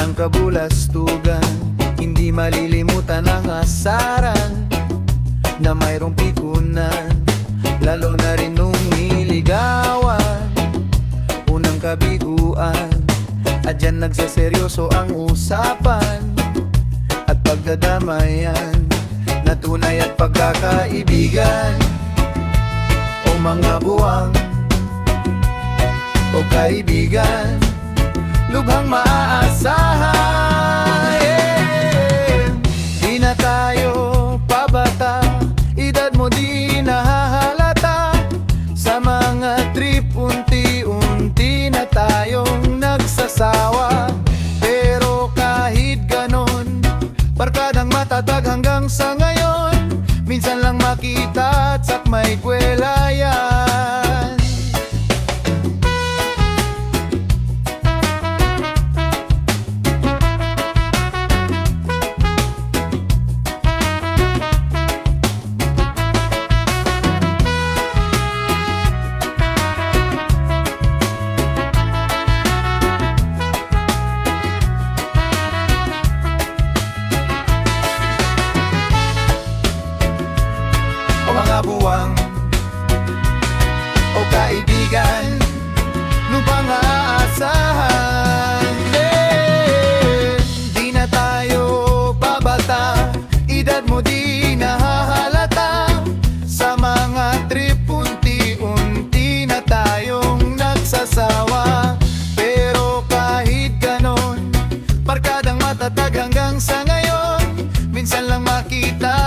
ng kabulastugan. Hindi malilimutan ang asaran na mayroong pikunan, lalo na rin nung niligawan, unang kabiguan. At dyan nagseseryoso ang usapan at pagdadamayan na tunay at pagkakaibigan. O mga buwang o kaibigan, lubhang maaasahan. Di na tayo pabata, edad mo di nahahalata. Sa mga trip unti-unti na tayong nagsasawa. Pero kahit ganon, barkadang matatag hanggang sa ngayon. Minsan lang makita at sakmay kwela yan. Mga buwang o kaibigan, lubhang aasahan. Di na tayo babata, edad mo di nahahalata. Sa mga trip unti-unti na tayong nagsasawa. Pero kahit ganon, barkadang matatag hanggang sa ngayon. Minsan lang makita